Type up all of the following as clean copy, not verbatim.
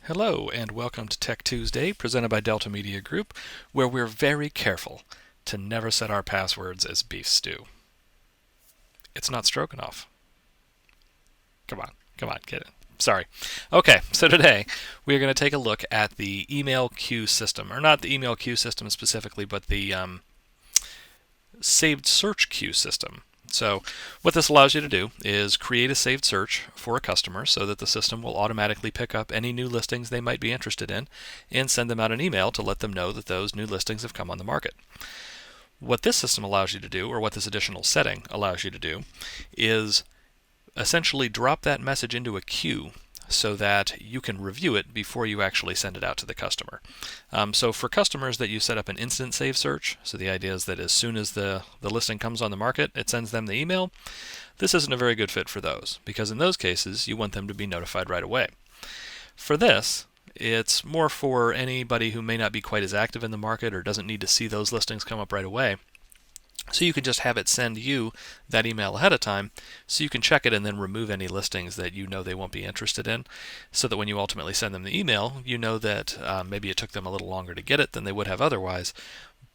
Hello and welcome to Tech Tuesday, presented by Delta Media Group, where we're very careful to never set our passwords as beef stew. It's not Stroganoff. Come on, get it. Sorry. Okay, so today we're going to take a look at the email queue system, or not the email queue system specifically, but the saved search queue system. So what this allows you to do is create a saved search for a customer so that the system will automatically pick up any new listings they might be interested in and send them out an email to let them know that those new listings have come on the market. What this system allows you to do, or what this additional setting allows you to do, is essentially drop that message into a queue so that you can review it before you actually send it out to the customer. So for customers that you set up an instant save search, so the idea is that as soon as the listing comes on the market, it sends them the email. This isn't a very good fit for those, because in those cases, you want them to be notified right away. For this, it's more for anybody who may not be quite as active in the market or doesn't need to see those listings come up right away. So you can just have it send you that email ahead of time so you can check it and then remove any listings that you know they won't be interested in, so that when you ultimately send them the email, you know that maybe it took them a little longer to get it than they would have otherwise,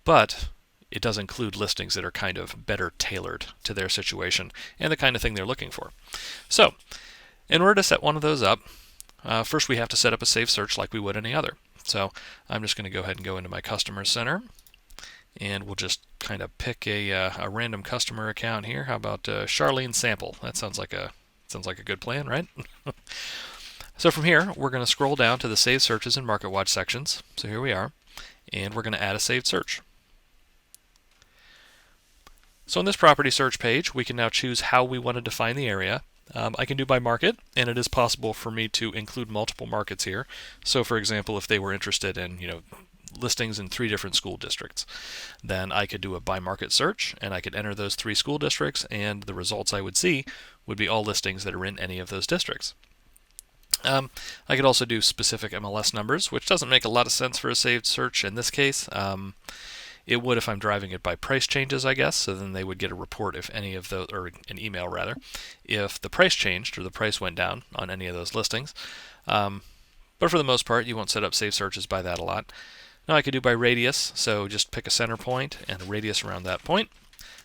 but it does include listings that are kind of better tailored to their situation and the kind of thing they're looking for. So in order to set one of those up, first we have to set up a saved search like we would any other. So I'm just going to go ahead and go into my Customer Center, and we'll just kind of pick a random customer account here. How about Charlene Sample? That sounds like a good plan, right? So from here, we're going to scroll down to the Saved Searches and Market Watch sections. So here we are, and we're going to add a saved search. So on this property search page, we can now choose how we want to define the area. I can do by market, and it is possible for me to include multiple markets here. So for example, if they were interested in, listings in 3 different school districts, then I could do a by market search, and I could enter those 3 school districts, and the results I would see would be all listings that are in any of those districts. I could also do specific MLS numbers, which doesn't make a lot of sense for a saved search in this case. It would if I'm driving it by price changes, I guess, so then they would get a report if any of those, or an email rather, if the price changed or the price went down on any of those listings. But for the most part, you won't set up saved searches by that a lot. Now I could do by radius, so just pick a center point and a radius around that point.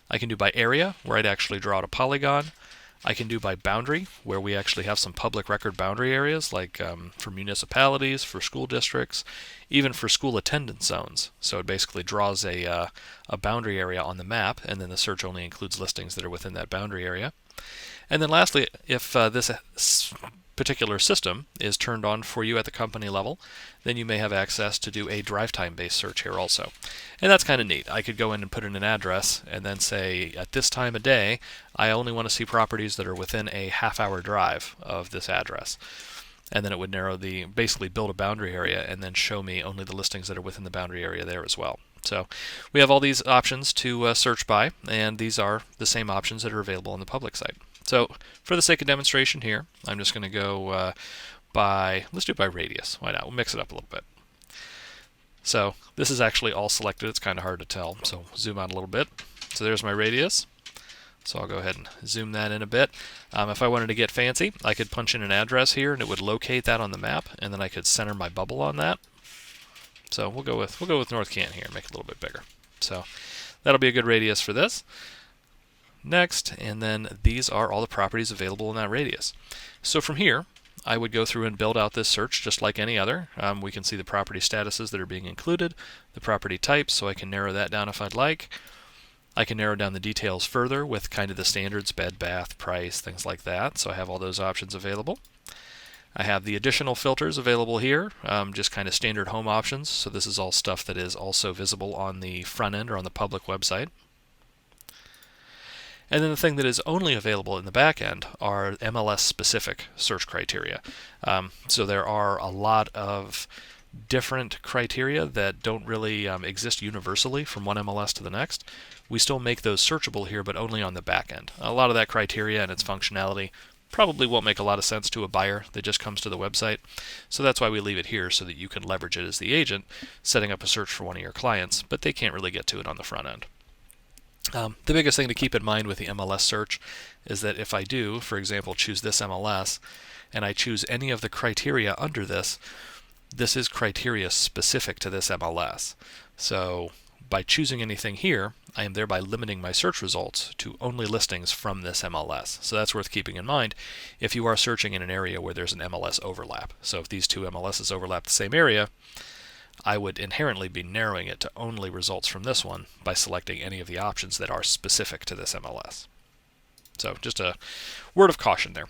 I can do by area, where I'd actually draw out a polygon. I can do by boundary, where we actually have some public record boundary areas, like for municipalities, for school districts, even for school attendance zones. So it basically draws a boundary area on the map, and then the search only includes listings that are within that boundary area. And then lastly, if this particular system is turned on for you at the company level, then you may have access to do a drive time based search here also. And that's kind of neat. I could go in and put in an address and then say, at this time of day, I only want to see properties that are within a half-hour drive of this address. And then it would basically build a boundary area and then show me only the listings that are within the boundary area there as well. So we have all these options to search by, and these are the same options that are available on the public site. So for the sake of demonstration here, I'm just going to go let's do it by radius. Why not? We'll mix it up a little bit. So this is actually all selected. It's kind of hard to tell, so zoom out a little bit. So there's my radius. So I'll go ahead and zoom that in a bit. If I wanted to get fancy, I could punch in an address here, and it would locate that on the map, and then I could center my bubble on that. So we'll go with North Canton here, make it a little bit bigger. So that'll be a good radius for this. Next, and then these are all the properties available in that radius. So from here, I would go through and build out this search just like any other. We can see the property statuses that are being included, the property types, so I can narrow that down if I'd like. I can narrow down the details further with kind of the standards, bed, bath, price, things like that. So I have all those options available. I have the additional filters available here, just kind of standard home options. So this is all stuff that is also visible on the front end or on the public website. And then the thing that is only available in the back end are MLS-specific search criteria. So there are a lot of different criteria that don't really exist universally from one MLS to the next. We still make those searchable here, but only on the back end. A lot of that criteria and its functionality probably won't make a lot of sense to a buyer that just comes to the website. So that's why we leave it here, so that you can leverage it as the agent, setting up a search for one of your clients, but they can't really get to it on the front end. The biggest thing to keep in mind with the MLS search is that if I do, for example, choose this MLS, and I choose any of the criteria under this, this is criteria specific to this MLS. So by choosing anything here, I am thereby limiting my search results to only listings from this MLS. So that's worth keeping in mind if you are searching in an area where there's an MLS overlap. So if these two MLSs overlap the same area, I would inherently be narrowing it to only results from this one by selecting any of the options that are specific to this MLS. So just a word of caution there.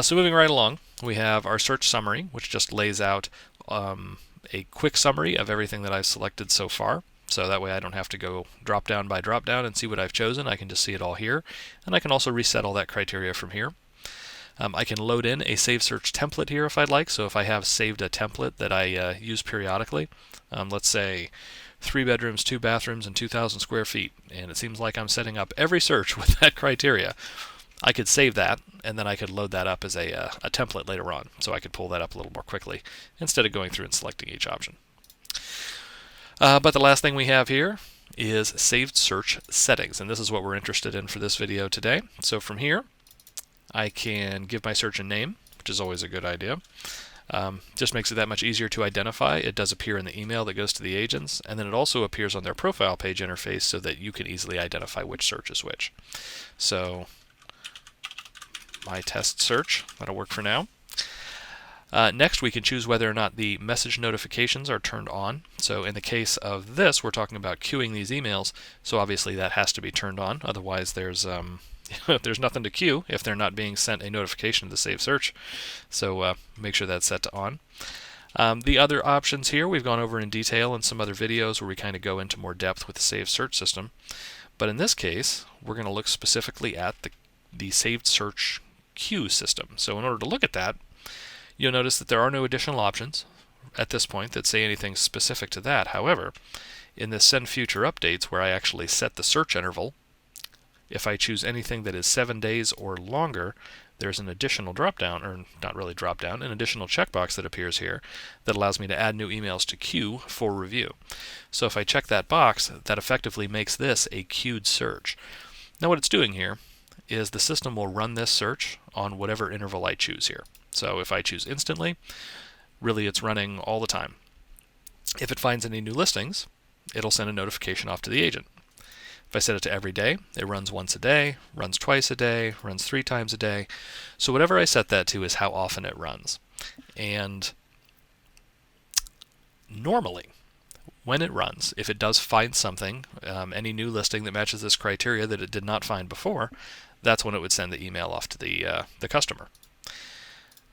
So moving right along, we have our search summary, which just lays out a quick summary of everything that I've selected so far. So that way I don't have to go drop down by drop down and see what I've chosen. I can just see it all here. And I can also reset all that criteria from here. I can load in a Save Search template here if I'd like. So if I have saved a template that I use periodically, let's say 3 bedrooms, 2 bathrooms, and 2,000 square feet, and it seems like I'm setting up every search with that criteria, I could save that, and then I could load that up as a template later on. So I could pull that up a little more quickly instead of going through and selecting each option. But the last thing we have here is Saved Search Settings, and this is what we're interested in for this video today. So from here, I can give my search a name, which is always a good idea. Just makes it that much easier to identify. It does appear in the email that goes to the agents, and then it also appears on their profile page interface so that you can easily identify which search is which. So my test search, that'll work for now. Next, we can choose whether or not the message notifications are turned on. So in the case of this, we're talking about queuing these emails, so obviously that has to be turned on. Otherwise, there's there's nothing to queue if they're not being sent a notification to the Save Search. So make sure that's set to on. The other options here, we've gone over in detail in some other videos where we kind of go into more depth with the Saved Search system. But in this case, we're going to look specifically at the Saved Search queue system. So in order to look at that, you'll notice that there are no additional options at this point that say anything specific to that. However, in the Send Future Updates, where I actually set the search interval, if I choose anything that is 7 days or longer, there's an additional drop-down, or not really drop-down, an additional checkbox that appears here that allows me to add new emails to queue for review. So if I check that box, that effectively makes this a queued search. Now what it's doing here is the system will run this search on whatever interval I choose here. So if I choose instantly, really it's running all the time. If it finds any new listings, it'll send a notification off to the agent. If I set it to every day, it runs once a day, runs twice a day, runs 3 times a day. So whatever I set that to is how often it runs. And normally, when it runs, if it does find something, any new listing that matches this criteria that it did not find before, that's when it would send the email off to the customer.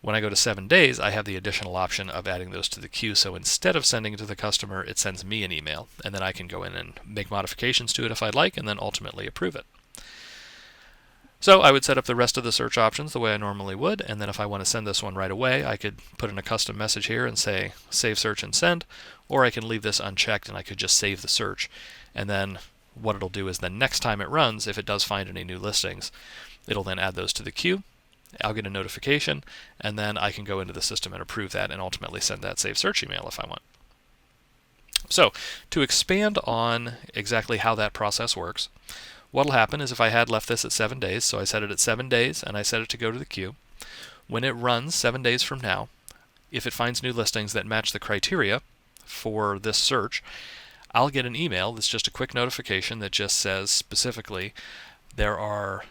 When I go to 7 days, I have the additional option of adding those to the queue. So instead of sending it to the customer, it sends me an email, and then I can go in and make modifications to it if I'd like, and then ultimately approve it. So I would set up the rest of the search options the way I normally would, and then if I want to send this one right away, I could put in a custom message here and say Save Search and Send, or I can leave this unchecked and I could just save the search. And then what it'll do is the next time it runs, if it does find any new listings, it'll then add those to the queue. I'll get a notification, and then I can go into the system and approve that and ultimately send that Save Search email if I want. So to expand on exactly how that process works, what will happen is if I had left this at 7 days, so I set it at 7 days and I set it to go to the queue, when it runs 7 days from now, if it finds new listings that match the criteria for this search, I'll get an email that's just a quick notification that just says specifically there are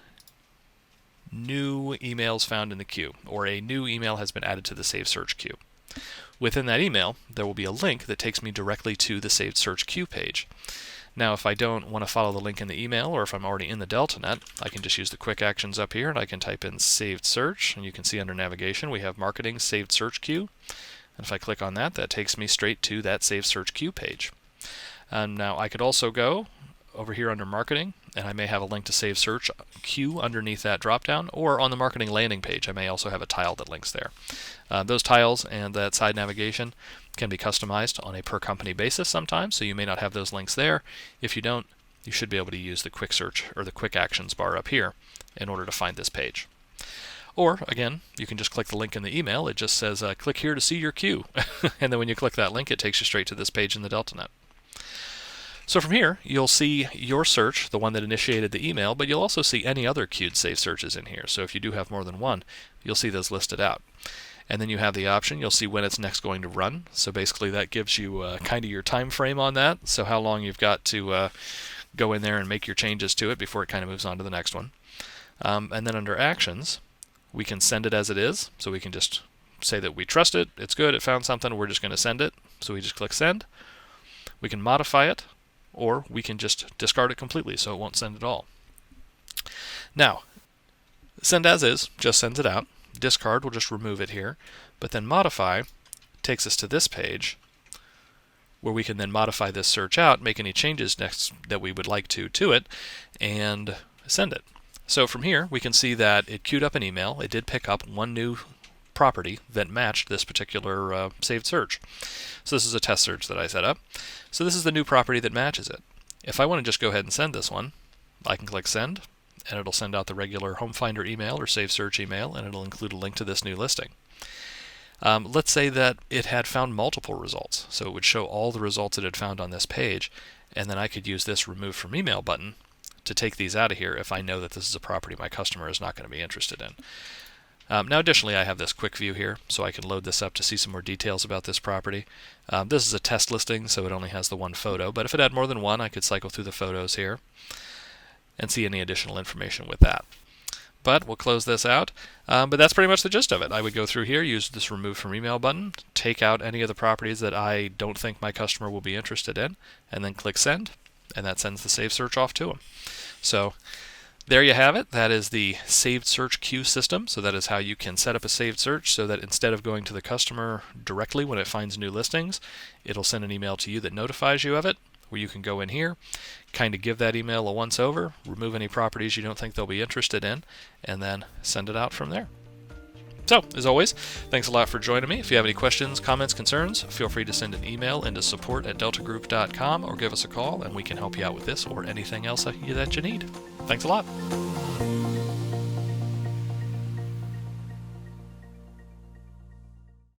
new emails found in the queue, or a new email has been added to the Saved Search queue. Within that email, there will be a link that takes me directly to the Saved Search queue page. Now, if I don't want to follow the link in the email, or if I'm already in the DeltaNet, I can just use the quick actions up here, and I can type in Saved Search, and you can see under Navigation we have Marketing Saved Search Queue. And if I click on that, that takes me straight to that Saved Search queue page. Now, I could also go over here under Marketing, and I may have a link to Save Search queue underneath that dropdown, or on the marketing landing page I may also have a tile that links there. Those tiles and that side navigation can be customized on a per company basis sometimes, so you may not have those links there. If you don't, you should be able to use the quick search or the quick actions bar up here in order to find this page. Or, again, you can just click the link in the email. It just says, click here to see your queue. And then when you click that link, it takes you straight to this page in the DeltaNet. So from here, you'll see your search, the one that initiated the email, but you'll also see any other queued Save Searches in here. So if you do have more than one, you'll see those listed out. and then you have the option. You'll see when it's next going to run. So basically that gives you kind of your time frame on that, so how long you've got to go in there and make your changes to it before it kind of moves on to the next one. And then under actions, we can send it as it is, so we can just say that we trust it, it's good, it found something, we're just going to send it. So we just click send. We can modify it, or we can just discard it completely so it won't send at all. Now, send as is just sends it out. Discard will just remove it here. But then modify takes us to this page where we can then modify this search out, make any changes next that we would like to it, and send it. So from here, we can see that it queued up an email. It did pick up one new property that matched this particular saved search. So this is a test search that I set up. So this is the new property that matches it. If I want to just go ahead and send this one, I can click send, and it'll send out the regular Home Finder email or Save Search email, and it'll include a link to this new listing. Let's say that it had found multiple results, so it would show all the results it had found on this page, and then I could use this Remove from Email button to take these out of here if I know that this is a property my customer is not going to be interested in. Now additionally, I have this quick view here, so I can load this up to see some more details about this property. This is a test listing, so it only has the one photo, but if it had more than one, I could cycle through the photos here and see any additional information with that. But we'll close this out. But that's pretty much the gist of it. I would go through here, use this Remove from Email button, take out any of the properties that I don't think my customer will be interested in, and then click send, and that sends the saved search off to them. So there you have it. That is the saved search queue system. So that is how you can set up a saved search so that instead of going to the customer directly when it finds new listings, it'll send an email to you that notifies you of it, where you can go in here, kind of give that email a once over, remove any properties you don't think they'll be interested in, and then send it out from there. So, as always, thanks a lot for joining me. If you have any questions, comments, concerns, feel free to send an email into support@deltagroup.com or give us a call and we can help you out with this or anything else that you need. Thanks a lot.